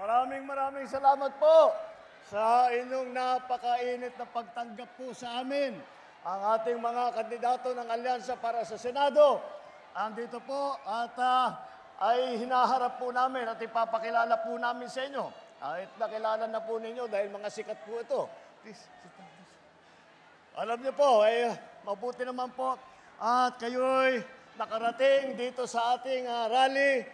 Maraming salamat po sa inyong napakainit na pagtanggap po sa amin. Ang ating mga kandidato ng Alyansa para sa Senado. Andito po at ay hinaharap po namin at ipapakilala po namin sa inyo. At nakilala na po ninyo dahil mga sikat po ito. Please, sit down, please. Alam niyo po, mabuti naman po at kayo'y nakarating dito sa ating rally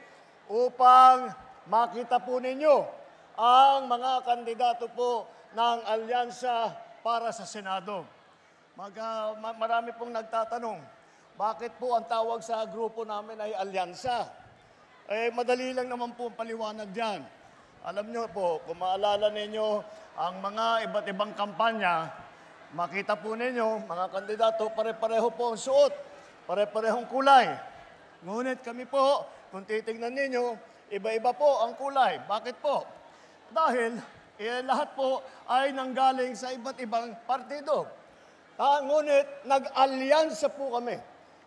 upang makita po ninyo ang mga kandidato po ng Alyansa para sa Senado. Marami pong nagtatanong, bakit po ang tawag sa grupo namin ay Alyansa? Madali lang naman po ang paliwanag diyan. Alam niyo po, kung maalala ninyo ang mga iba't ibang kampanya, makita po ninyo, mga kandidato, pare-pareho po ang suot, pare-parehong kulay. Ngunit kami po, kung titignan ninyo, iba-iba po ang kulay. Bakit po? Dahil lahat po ay nanggaling sa iba't ibang partido. Ngunit nag-alyansa po kami.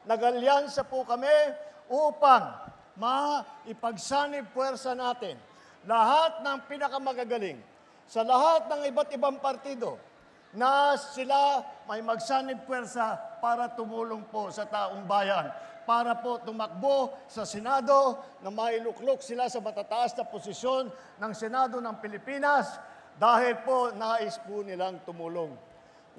Nag-alyansa po kami upang maipagsanib puwersa natin lahat ng pinakamagagaling sa lahat ng iba't ibang partido na sila may magsanib puwersa para tumulong po sa taong bayan, para po tumakbo sa Senado na mailuklok sila sa matataas na posisyon ng Senado ng Pilipinas dahil po nais po nilang tumulong.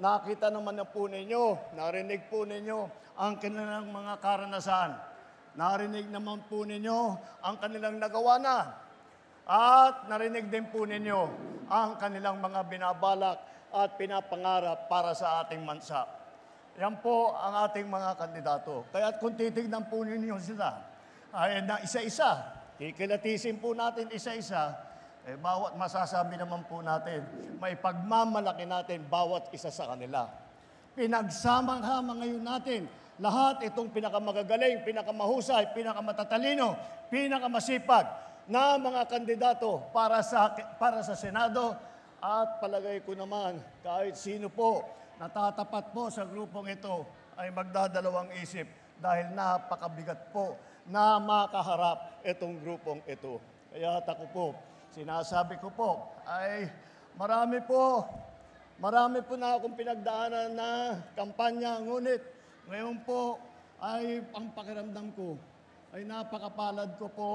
Nakita naman na po ninyo, narinig po ninyo ang kanilang mga karanasan. Narinig naman po ninyo ang kanilang nagawa na. At narinig din po ninyo ang kanilang mga binabalak at pinapangarap para sa ating bansa. Yan po ang ating mga kandidato. Kaya kung titignan po ninyo sila, ay na isa-isa, kikilatisin po natin isa-isa, bawat masasabi naman po natin, may pagmamalaki natin bawat isa sa kanila. Pinagsamang-hama ngayon natin, lahat itong pinakamagagaling, pinakamahusay, pinakamatatalino, pinakamasipag na mga kandidato para sa Senado at palagay ko naman kahit sino po natatapat po sa grupong ito ay magdadalawang isip dahil napakabigat po na makaharap itong grupong ito. Kaya ako po, sinasabi ko po ay marami po na akong pinagdaanan na kampanya, ngunit ngayon po ay ang pakiramdam ko ay napakapalad ko po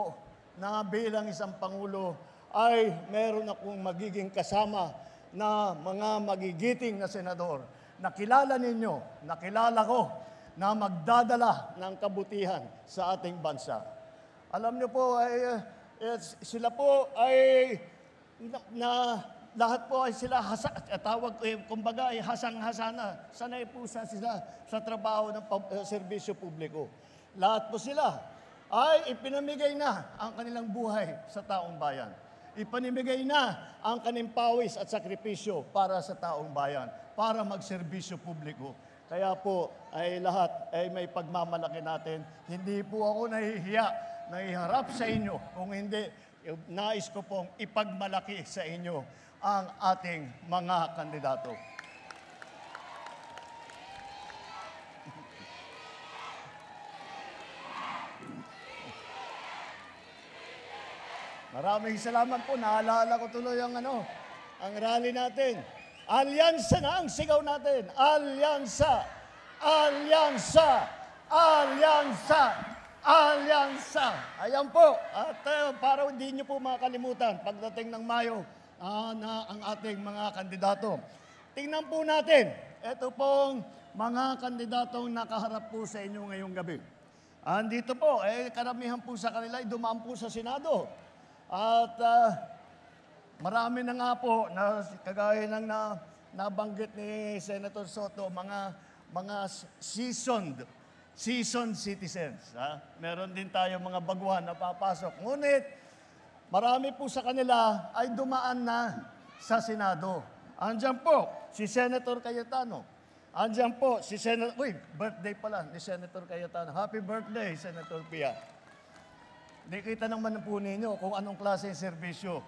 na bilang isang Pangulo ay meron akong magiging kasama na mga magigiting na senador. Nakilala ninyo, nakilala ko na magdadala ng kabutihan sa ating bansa. Alam niyo po, sila po ay lahat po ay sila kumbaga ay hasang-hasana. Sanay po sila sa trabaho ng serbisyo publiko. Lahat po sila ay ipinamigay na ang kanilang buhay sa taong bayan. Ipanimigay na ang kanilang pawis at sakripisyo para sa taong bayan, para magserbisyo publiko. Kaya po ay lahat ay may pagmamalaki natin. Hindi po ako nahihiya na iharap sa inyo, kung hindi, nais ko pong ipagmalaki sa inyo ang ating mga kandidato. Maraming salamat po. Naalala ko tuloy ang rally natin. Alyansa na ang sigaw natin. Alyansa! Alyansa! Alyansa! Alyansa! Ayan po. At para hindi nyo po makalimutan, pagdating ng Mayo, na ang ating mga kandidato. Tingnan po natin. Ito pong mga kandidatong nakaharap po sa inyo ngayong gabi. Andito po, karamihan po sa kanila ay dumaan po sa Senado. At marami na nga po, na kagaya ng nabanggit ni Senator Soto, mga seasoned citizens. Meron din tayo mga baguhan na papasok. Ngunit, marami po sa kanila ay dumaan na sa Senado. Andiyan po si Senator Cayetano. Andiyan po si Senator, birthday pala ni Senator Cayetano. Happy birthday, Senator Pia. Nakita naman po ninyo kung anong klase ng serbisyo.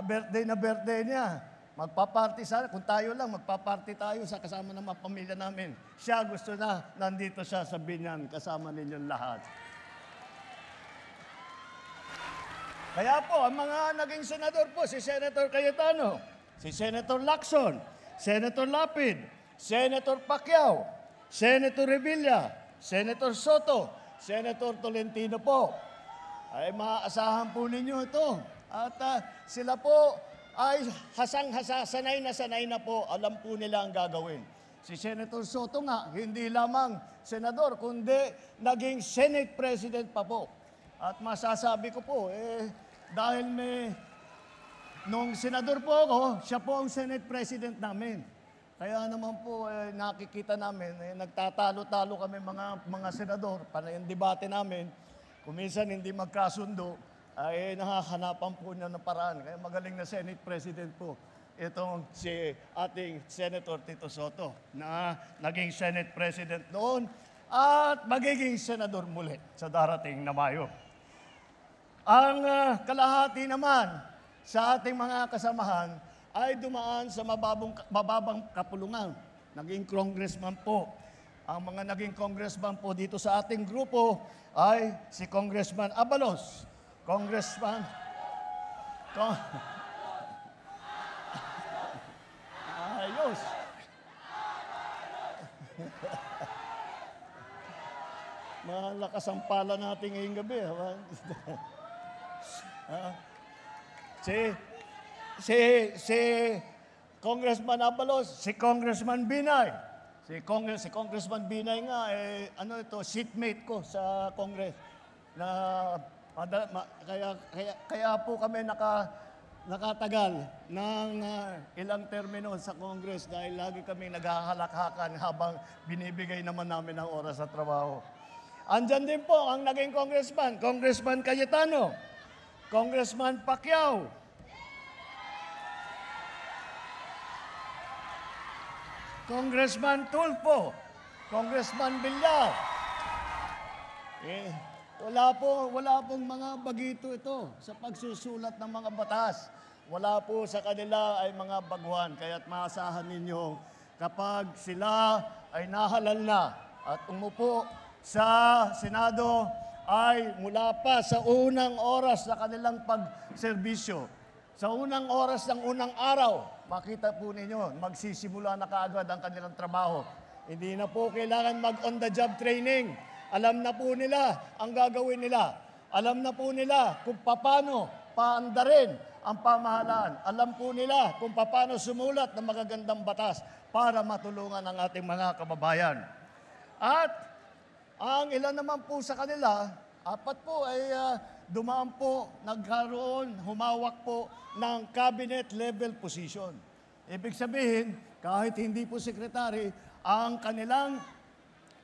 Birthday na birthday niya. Magpa-party sana. Kung tayo lang, magpa-party tayo sa kasama ng mga pamilya namin. Siya gusto na, nandito siya sa binyan, kasama ninyong lahat. Kaya po, ang mga naging senador po, si Senator Cayetano, si Senator Lacson, Senator Lapid, Senator Pacquiao, Senator Revilla, Senator Soto, Senator Tolentino po, ay maaasahan po ninyo ito. At sila po ay hasang-hasa, sanay na po, alam po nila ang gagawin. Si Senator Soto nga, hindi lamang senador, kundi naging Senate President pa po. At masasabi ko po, dahil nung senador po ako, siya po ang Senate President namin. Kaya naman po, nakikita namin, nagtatalo-talo kami mga senador, para yung debate namin, kung minsan hindi magkasundo, ay nakahanapan po niya ng paraan. Kaya magaling na Senate President po itong si ating Senator Tito Soto na naging Senate President noon at magiging senador muli sa darating na Mayo. Ang kalahati naman sa ating mga kasamahan ay dumaan sa mababang kapulungan. Naging congressman po. Ang mga naging congressman po dito sa ating grupo ay si Congressman Abalos, Congressman... Ayos! Malakas ang pala natin ngayong gabi. Si Congressman Abalos, si Congressman Binay. Si Congressman Binay nga, seatmate ko sa Congress. Kaya po kami nakatagal ng ilang termino sa Congress dahil lagi kami naghahalakhakan habang binibigay naman namin ang oras sa trabaho. Andyan din po ang naging congressman, Congressman Cayetano, Congressman Pacquiao, Congressman Tulfo, Congressman Villar. Wala pong mga bagito ito sa pagsusulat ng mga batas. Wala po sa kanila ay mga baguhan. Kaya't maasahan ninyo kapag sila ay nahalal na at umupo sa Senado ay mula pa sa unang oras na kanilang pagserbisyo. Sa unang oras ng unang araw, makita po ninyo, magsisimula na kaagad ang kanilang trabaho. Hindi na po kailangan mag-on-the-job training. Alam na po nila ang gagawin nila. Alam na po nila kung paano paandarin ang pamahalaan. Alam po nila kung paano sumulat ng magagandang batas para matulungan ang ating mga kababayan. At ang ilan naman po sa kanila, 4 po ay dumaan po, humawak po ng cabinet level position. Ibig sabihin, kahit hindi po sekretary, ang kanilang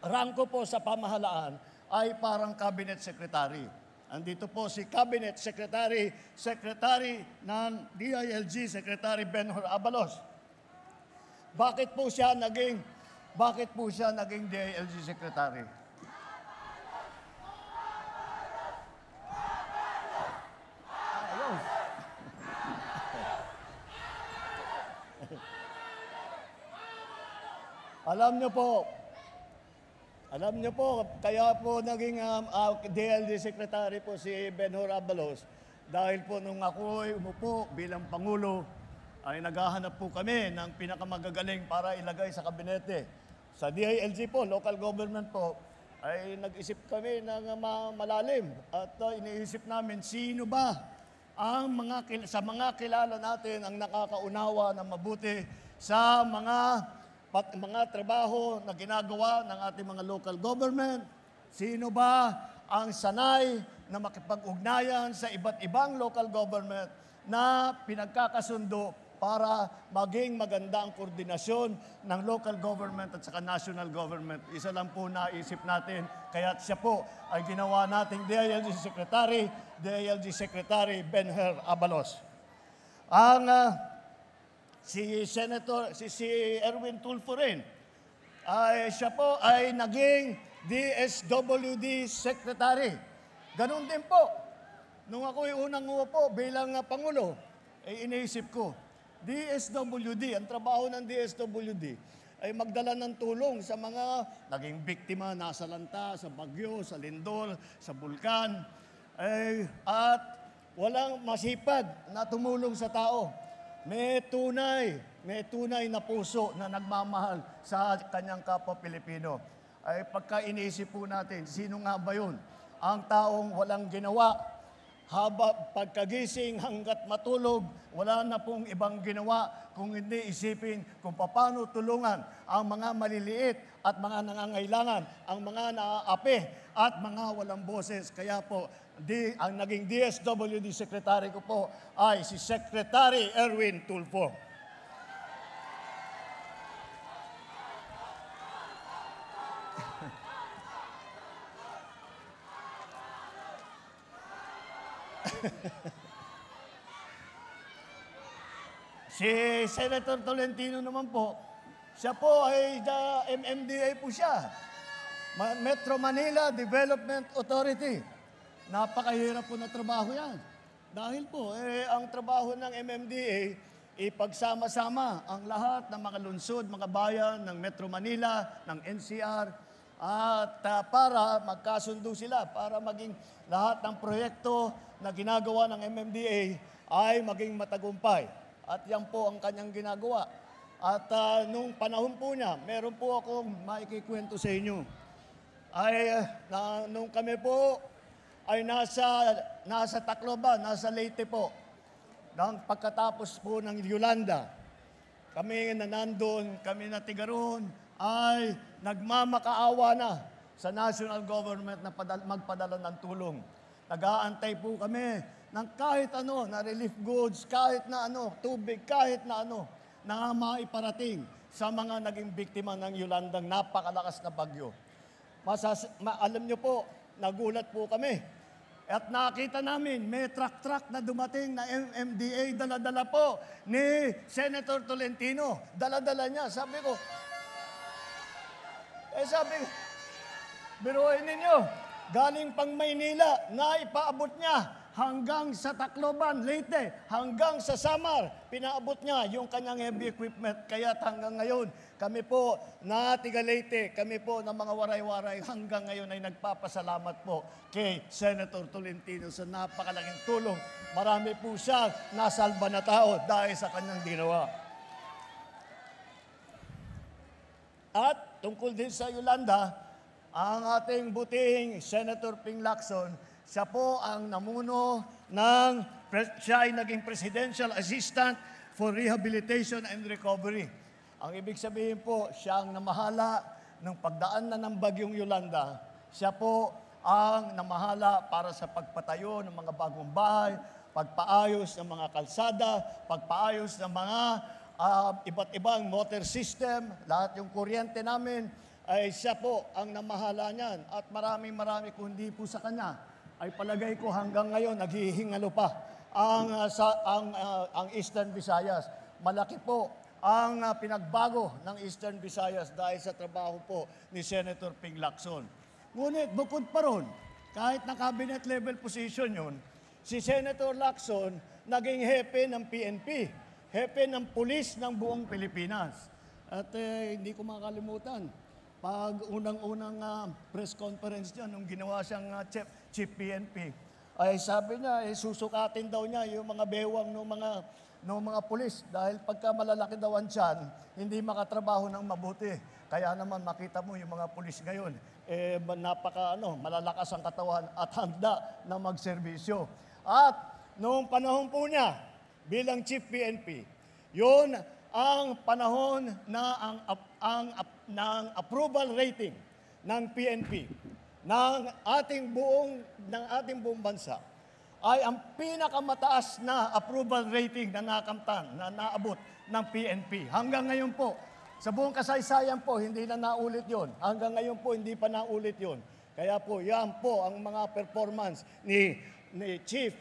rangko po sa pamahalaan ay parang cabinet secretary. Andito po si Cabinet Secretary ng DILG, Secretary Benhur Abalos. Bakit po siya naging DILG Secretary? Alam niyo po, kaya po naging DLG Secretary po si Benhur Abalos dahil po nung ako'y umupo bilang Pangulo, ay naghahanap po kami ng pinakamagagaling para ilagay sa kabinete. Sa DILG po, local government po, ay nag-isip kami ng malalim at iniisip namin sino ba ang sa mga kilala natin ang nakakaunawa ng mabuti sa mga trabaho na ginagawa ng ating mga local government. Sino ba ang sanay na makipag-ugnayan sa iba't ibang local government na pinagkakasundo para maging maganda ang koordinasyon ng local government at saka national government. Isa lang po naisip natin, kaya siya po ay ginawa nating DILG Secretary Benhur Abalos. Si Erwin Tulfo rin, siya po ay naging DSWD Secretary. Ganun din po. Nung ako'y unang umupo bilang Pangulo, iniisip ko, DSWD, ang trabaho ng DSWD ay magdala ng tulong sa mga naging biktima nasa lanta, sa bagyo, sa lindol, sa bulkan. At walang masipag na tumulong sa tao. May tunay na puso na nagmamahal sa kanyang kapwa Pilipino. Ay pagka iniisip po natin, sino nga ba yun? Ang taong walang ginawa, pagkagising hanggat matulog, wala na pong ibang ginawa kung hindi isipin kung paano tulungan ang mga maliliit at mga nangangailangan, ang mga naaapi at mga walang boses. Kaya po, ang naging DSWD Secretary ko po ay si Secretary Erwin Tulfo. Si Senator Tolentino naman po, siya po ay MMDA po siya. Metro Manila Development Authority. Napakahirap po na trabaho yan. Dahil po, ang trabaho ng MMDA, ipagsama-sama ang lahat ng mga lungsod, mga bayan ng Metro Manila, ng NCR, at para magkasundo sila, para maging lahat ng proyekto na ginagawa ng MMDA ay maging matagumpay. At yan po ang kanyang ginagawa. At nung panahon po niya, meron po akong maikikwento sa inyo. Nung kami po ay nasa Tacloban, nasa Leyte po, nang pagkatapos po ng Yolanda, kami na nandun, kami na tiga roon, ay nagmamakaawa na sa national government na magpadala ng tulong. Nag-aantay po kami ng kahit ano, na relief goods, kahit na ano, tubig, kahit na ano, na maiparating sa mga naging biktima ng Yolandang napakalakas na bagyo. Alam nyo po, nagulat po kami. At nakita namin, may truck na dumating na MMDA, dala-dala po ni Senator Tolentino. Dala-dala niya. Sabi ko, biruin ninyo, galing pang Maynila, na ipaabot niya hanggang sa Tacloban, Leyte, hanggang sa Samar, pinaabot niya yung kanyang heavy equipment. Kaya hanggang ngayon, kami po na tiga Leyte, kami po ng mga waray-waray, hanggang ngayon ay nagpapasalamat po kay Senator Tolentino sa napakalaking tulong. Marami po siya nasalba na tao dahil sa kanyang ginawa. At tungkol din sa Yolanda, ang ating butihing Senator Ping Lacson, siya po ang namuno siya ay naging Presidential Assistant for Rehabilitation and Recovery. Ang ibig sabihin po, siya ang namahala ng pagdaan na ng bagyong Yolanda. Siya po ang namahala para sa pagpatayo ng mga bagong bahay, pagpaayos ng mga kalsada, pagpaayos ng mga iba't ibang water system, lahat yung kuryente namin, ay siya po ang namahala niyan. At marami kundi po sa kanya, ay palagay ko hanggang ngayon naghihingalo pa ang Eastern Visayas. Malaki po ang pinagbago ng Eastern Visayas dahil sa trabaho po ni Senator Ping Lacson. Ngunit bukod pa ron, kahit na cabinet level position yun, si Senator Lacson naging hepe ng PNP, hepe ng pulis ng buong Pilipinas. At hindi ko makalimutan, pag unang-unang press conference niya, nung ginawa siyang chief PNP, ay sabi niya, susukatin daw niya yung mga bewang ng mga pulis dahil pagka malalaki daw ang tiyan, hindi makatrabaho ng mabuti. Kaya naman makita mo yung mga pulis ngayon, malalakas ang katawan at handa na magserbisyo. At noong panahon po niya bilang chief PNP, yun ang panahon na ng approval rating ng PNP ng ating buong bansa ay ang pinakamataas na approval rating na naabot ng PNP. Hanggang ngayon po, sa buong kasaysayan po, hindi na naulit yon. Hanggang ngayon po, hindi pa naulit yon. Kaya po, yan po ang mga performance ni Chief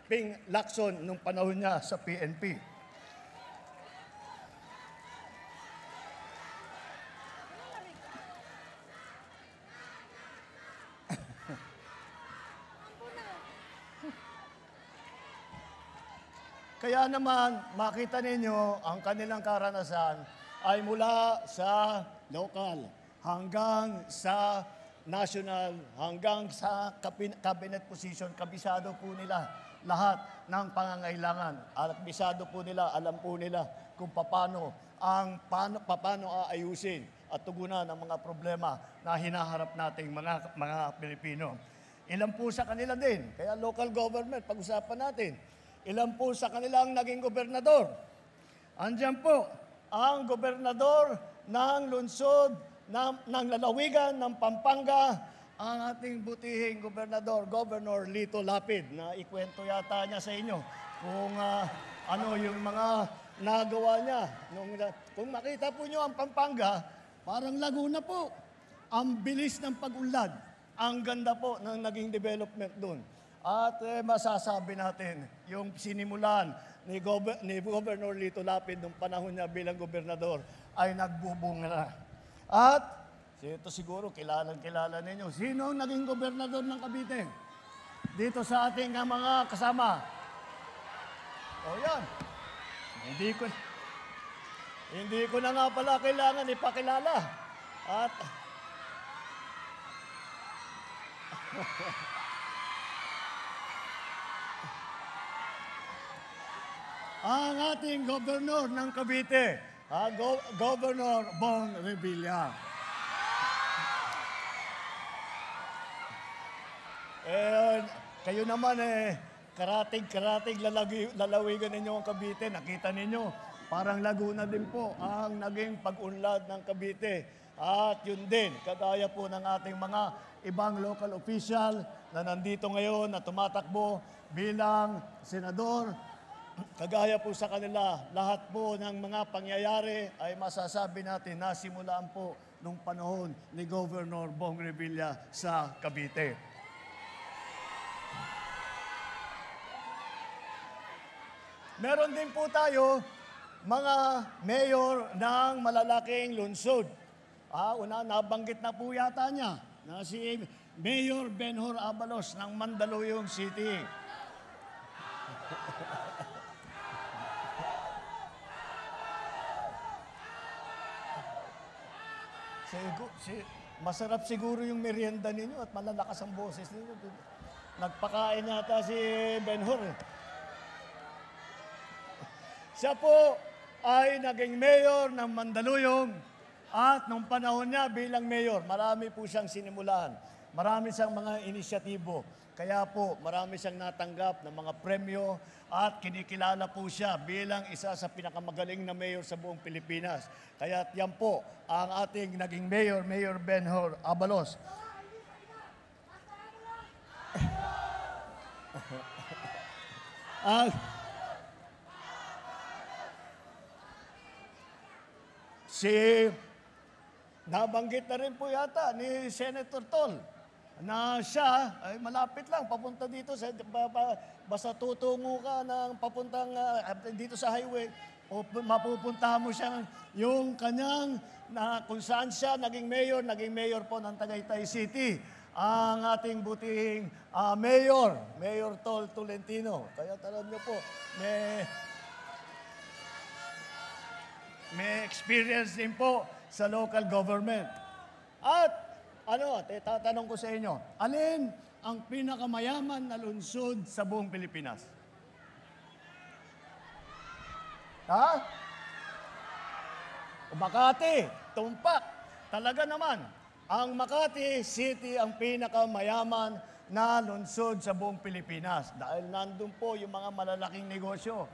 Ping Lacson nung panahon niya sa PNP. Kaya naman, makita ninyo, ang kanilang karanasan ay mula sa lokal hanggang sa national hanggang sa cabinet position, kabisado po nila lahat ng pangangailangan. At kabisado po nila, alam po nila kung paano aayusin at tugunan ang mga problema na hinaharap nating mga Pilipino. Ilan po sa kanila din, kaya local government, pag-usapan natin. Ilan po sa kanilang naging gobernador. Andiyan po ang gobernador ng lungsod ng lalawigan ng Pampanga, ang ating butihing gobernador, Governor Lito Lapid, na ikwento yata niya sa inyo kung ano yung mga nagawa niya. Kung makita po niyo ang Pampanga, parang Laguna po. Ang bilis ng pag-unlad. Ang ganda po ng naging development doon. At masasabi natin, yung sinimulan ni Governor Lito Lapid nung panahon niya bilang gobernador ay nagbubunga na. At ito siguro, kilala ninyo. Sino ang naging gobernador ng Cavite? Dito sa ating mga kasama. O yan. Hindi ko na nga pala kailangan ipakilala. At ang ating gobernador ng Cavite, Governor Bong Revilla. Kayo naman karatig lalawigan ninyo ang Cavite. Nakita ninyo, parang Laguna din po ang naging pag-unlad ng Cavite. At yun din, kagaya po ng ating mga ibang local official na nandito ngayon na tumatakbo bilang senador. Kagaya po sa kanila, lahat po ng mga pangyayari ay masasabi natin na simulaan po nung panahon ni Governor Bong Revilla sa Cavite. Meron din po tayo mga mayor ng malalaking lungsod. Nabanggit na po yata niya na si Mayor Benhur Abalos ng Mandaluyong City. Masarap siguro yung merienda ninyo at malalakas ang boses ninyo. Nagpakain nata si Benhur. Siya po ay naging mayor ng Mandaluyong at nung panahon niya bilang mayor, marami po siyang sinimulan. Marami siyang mga inisyatibo. Kaya po, marami siyang natanggap ng mga premyo at kinikilala po siya bilang isa sa pinakamagaling na mayor sa buong Pilipinas. Kaya yan po ang ating naging mayor, Mayor Benhur Abalos. Nabanggit na rin po yata ni Senator Tol na siya ay malapit lang papunta dito basta tutungo ka ng papuntang dito sa highway o mapupuntahan mo siya yung kanyang kung saan siya naging mayor po ng Tagaytay City, ang ating butihing Mayor Tol Tolentino. Kaya alam niyo po, may experience din po sa local government. At tatanong ko sa inyo, alin ang pinakamayaman na lungsod sa buong Pilipinas? Makati, tumpak. Talaga naman, ang Makati City ang pinakamayaman na lungsod sa buong Pilipinas. Dahil nandun po yung mga malalaking negosyo.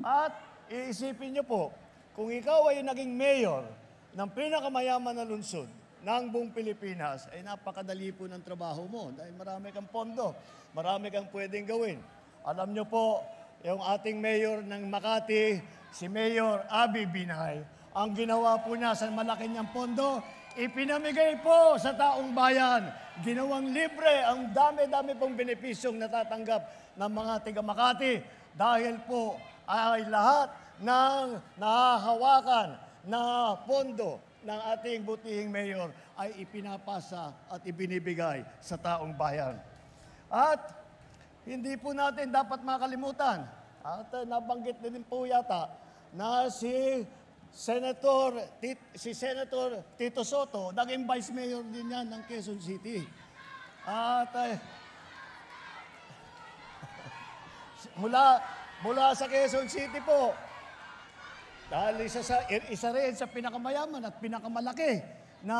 At iisipin niyo po, kung ikaw ay naging mayor ng pinakamayaman na lungsod ng buong Pilipinas, ay napakadali po ng trabaho mo dahil marami kang pondo, marami kang pwedeng gawin. Alam niyo po, yung ating mayor ng Makati, si Mayor Abby Binay, ang ginawa po niya sa malaki niyang pondo, ipinamigay po sa taong bayan. Ginawang libre ang dami-dami pong benepisyong natatanggap ng mga tiga Makati dahil po ay lahat ng nahahawakan na pondo ng ating butihing mayor ay ipinapasa at ibinibigay sa taong bayan. At hindi po natin dapat makalimutan, at nabanggit din po yata na si si Senator Tito Soto, naging Vice Mayor din yan ng Quezon City. At mula sa Quezon City po, dahil isa rin sa pinakamayaman at pinakamalaki na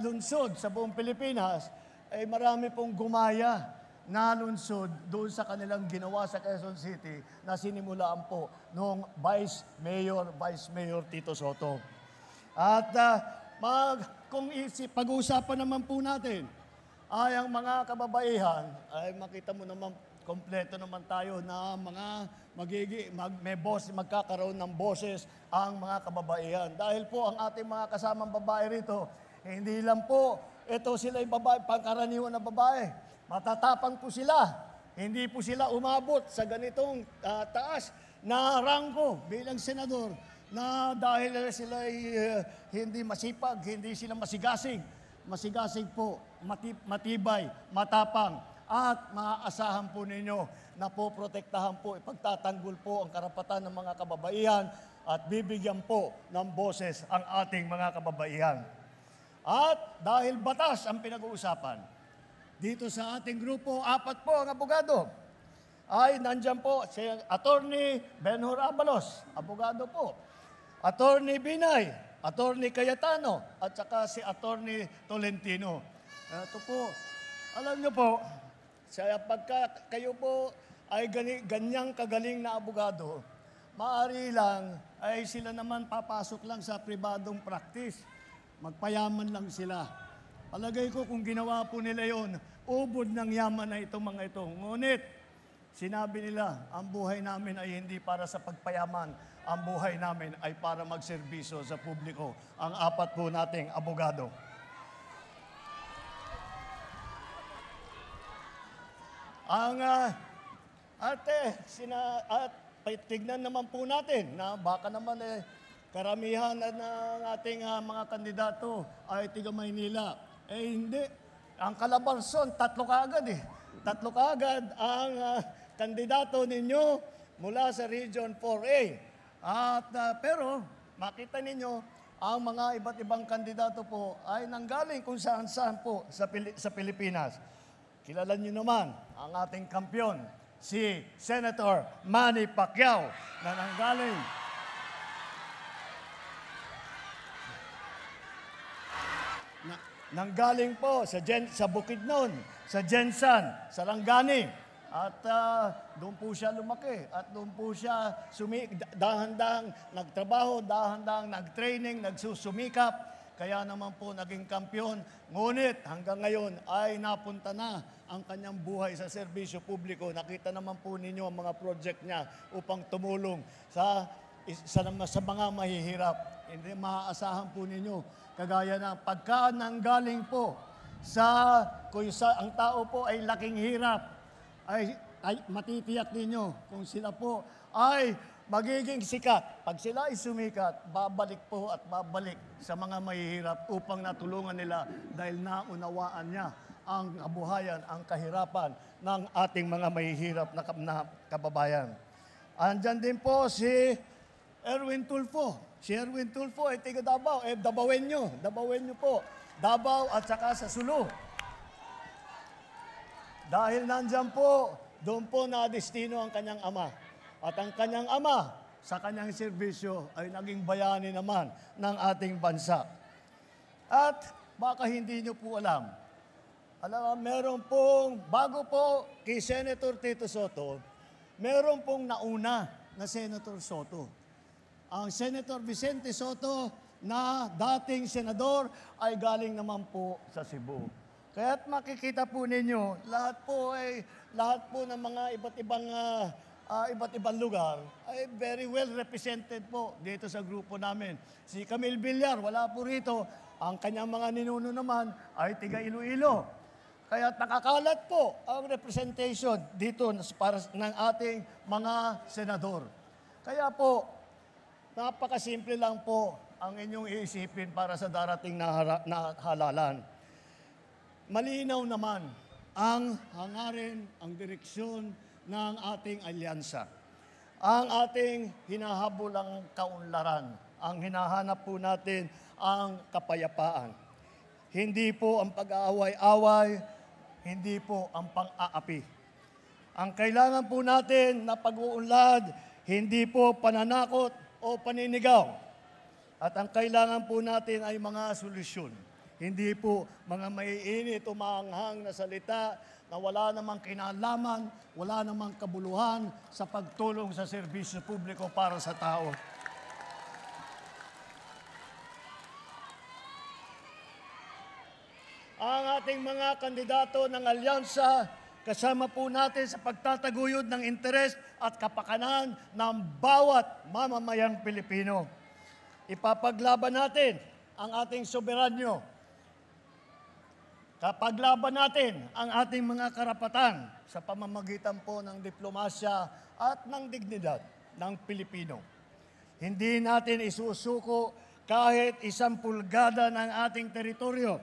lungsod sa buong Pilipinas, ay marami pong gumaya na lungsod doon sa kanilang ginawa sa Quezon City na sinimulaan po noong Vice Mayor Tito Soto. At kung pag-uusapan naman po natin ay ang mga kababaihan, ay makita mo naman kompleto naman tayo na magkakaroon ng boses ang mga kababaihan. Dahil po ang ating mga kasamang babae rito, hindi lang po ito sila'y babae, pangkaraniwan na babae. Matatapang po sila. Hindi po sila umabot sa ganitong taas na rangko bilang senador na dahil sila hindi masipag, hindi sila masigasig. Masigasig po, matibay, matapang, at maaasahan po ninyo na po protektahan po, ipagtatanggol po ang karapatan ng mga kababaihan at bibigyan po ng boses ang ating mga kababaihan. At dahil batas ang pinag-uusapan, dito sa ating grupo, 4 po ang abogado. Ay nandyan po si Attorney Benhur Abalos, abogado po. Attorney Binay, Attorney Cayetano, at saka si Attorney Tolentino. Ito po, alam nyo po, pagka kayo po ay ganyang kagaling na abogado, maaari lang ay sila naman papasok lang sa pribadong practice. Magpayaman lang sila. Palagay ko kung ginawa po nila yon, ubod ng yaman na itong mga ito. Ngunit, sinabi nila, ang buhay namin ay hindi para sa pagpayaman. Ang buhay namin ay para magserbisyo sa publiko. Ang 4 po nating abogado. At tignan naman po natin na baka naman karamihan ng ating mga kandidato ay tiga Maynila. Hindi. Ang Calabarzon, 3 kaagad 3 kaagad ang kandidato ninyo mula sa Region 4A. Pero makita ninyo, ang mga iba't ibang kandidato po ay nanggaling kung saan-saan po sa Pilipinas. Kilala niyo naman ang ating kampyon, si Senator Manny Pacquiao, na nanggaling po sa Bukidnon, sa Jensan, sa Langani. At doon po siya lumaki at doon po siya dahan-dahang nagtrabaho, dahan-dahang nagtraining, nagsusumikap. Kaya naman po naging kampyon. Ngunit hanggang ngayon ay napunta na ang kanyang buhay sa serbisyo publiko. Nakita naman po ninyo ang mga project niya upang tumulong sa mga mahihirap. Hindi maaasahan po ninyo. Kagaya na pagka nanggaling po kung ang tao po ay laking hirap, ay matitiyak ninyo kung sila po ay magiging sikat. Pag sila ay sumikat, babalik po at babalik sa mga mahihirap upang natulungan nila dahil naunawaan niya ang kabuhayan, ang kahirapan ng ating mga mahihirap na kababayan. Andyan din po si Erwin Tulfo. Si Erwin Tulfo ay tiga Davao. Dabawenyo po. Davao at saka sa Sulu. Dahil nandyan po, doon po na-destino ang kanyang ama. At ang kanyang ama, sa kanyang serbisyo, ay naging bayani naman ng ating bansa. At baka hindi nyo po alam, meron pong, bago po kay Senator Tito Soto, meron pong nauna na Senator Soto. Ang Senator Vicente Soto na dating senador ay galing naman po sa Cebu. Kaya't makikita po ninyo, lahat po ng mga iba't ibang lugar ay very well represented po dito sa grupo namin. Si Camille Villar, wala po rito. Ang kanyang mga ninuno naman ay tiga Iloilo. Kaya nakakalat po ang representation dito para ng ating mga senador. Kaya po, napakasimple lang po ang inyong iisipin para sa darating na halalan. Malinaw naman ang hangarin, ang direksyon ng ating alyansa. Ang ating hinahabulang kaunlaran ang hinahanap po natin ang kapayapaan. Hindi po ang pag-aaway-away, hindi po ang pang-aapi. Ang kailangan po natin na pag-uunlad, hindi po pananakot o paninigaw. At ang kailangan po natin ay mga solusyon. Hindi po mga maiinit o maanghang na salita na wala namang kinalaman, wala namang kabuluhan sa pagtulong sa serbisyo publiko para sa tao. Ang ating mga kandidato ng alyansa, kasama po natin sa pagtataguyod ng interes at kapakanan ng bawat mamamayang Pilipino. Ipapaglaban natin ang ating soberanyo. Kapaglaban natin ang ating mga karapatan sa pamamagitan po ng diplomasya at ng dignidad ng Pilipino. Hindi natin isusuko kahit 1 pulgada ng ating teritoryo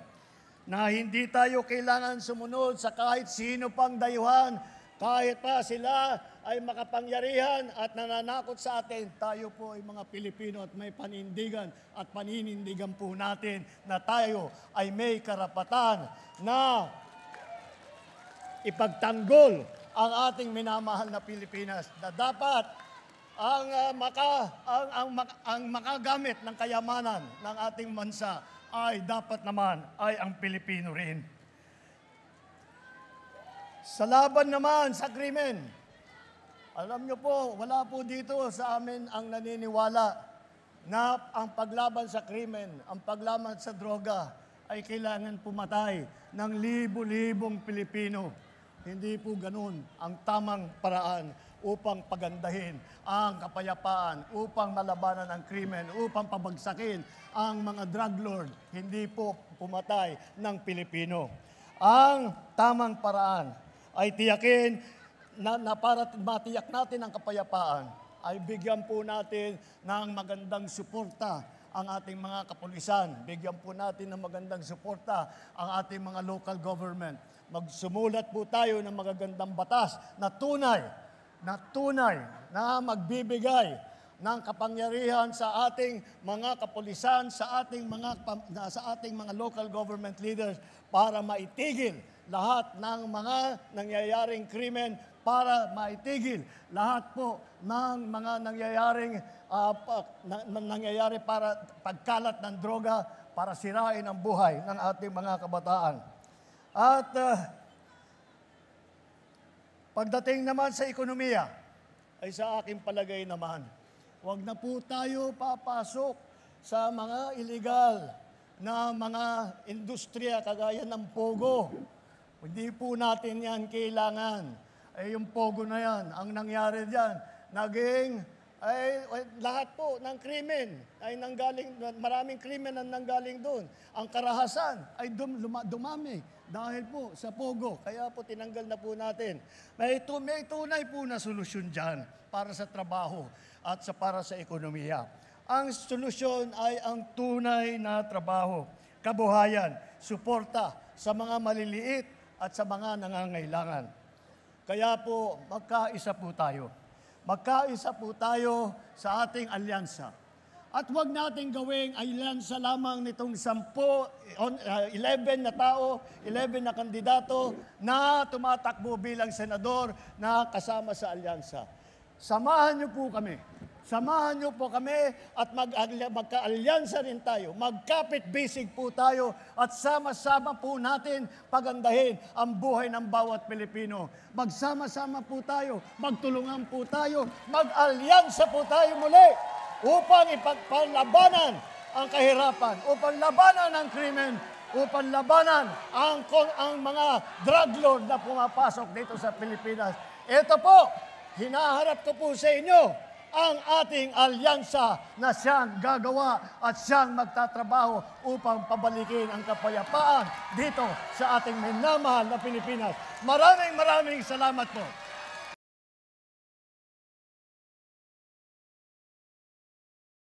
na hindi tayo kailangan sumunod sa kahit sino pang dayuhan, kahit pa sila ay makapangyarihan at nananakot sa atin. Tayo po ay mga Pilipino at may panindigan at paninindigan po natin na tayo ay may karapatan na ipagtanggol ang ating minamahal na Pilipinas, na dapat ang makagamit ng kayamanan ng ating bansa ay dapat naman ay ang Pilipino rin. Sa laban naman sa krimen, alam niyo po, wala po dito sa amin ang naniniwala na ang paglaban sa krimen, ang paglaban sa droga ay kailangan pumatay ng libo-libong Pilipino. Hindi po ganun ang tamang paraan upang pagandahin ang kapayapaan, upang malabanan ang krimen, upang pabagsakin ang mga drug lord. Hindi po pumatay ng Pilipino. Ang tamang paraan ay tiyakin na para matiyak natin ang kapayapaan, ay bigyan po natin ng magandang suporta ang ating mga kapulisan. Bigyan po natin ng magandang suporta ang ating mga local government. Magsumulat po tayo ng magagandang batas na tunay na magbibigay ng kapangyarihan sa ating mga kapulisan, sa ating mga local government leaders para maitigil lahat ng mga nangyayaring krimen, para maitigil lahat po ng mga nangyayari para pagkalat ng droga, para sirain ang buhay ng ating mga kabataan. At pagdating naman sa ekonomiya, ay sa aking palagay naman, huwag na po tayo papasok sa mga illegal na mga industriya kagaya ng Pogo. Hindi po natin yan kailangan. Yung Pogo na yan, ang nangyari dyan, lahat po ng krimen ay nanggaling, maraming krimen ang nanggaling doon. Ang karahasan ay dumami dahil po sa Pogo. Kaya po tinanggal na po natin. May tunay po na solusyon dyan para sa trabaho at para sa ekonomiya. Ang solusyon ay ang tunay na trabaho, kabuhayan, suporta sa mga maliliit at sa mga nangangailangan. Kaya po, magkaisa po tayo. Magkaisa po tayo sa ating alyansa. At huwag natin gawing alyansa lamang nitong 11 na tao, 11 na kandidato na tumatakbo bilang senador na kasama sa alyansa. Samahan niyo po kami. Samahan niyo po kami at magka-alyansa rin tayo. Magkapit-bisig po tayo at sama-sama po natin pagandahin ang buhay ng bawat Pilipino. Magsama-sama po tayo, magtulungan po tayo, mag-alyansa po tayo muli upang ipagpalabanan ang kahirapan, upang labanan ang krimen, upang labanan ang mga drug lord na pumapasok dito sa Pilipinas. Ito po, hinaharap ko po sa inyo ang ating alyansa na siyang gagawa at siyang magtatrabaho upang pabalikin ang kapayapaan dito sa ating minamahal na Pilipinas. Maraming salamat po.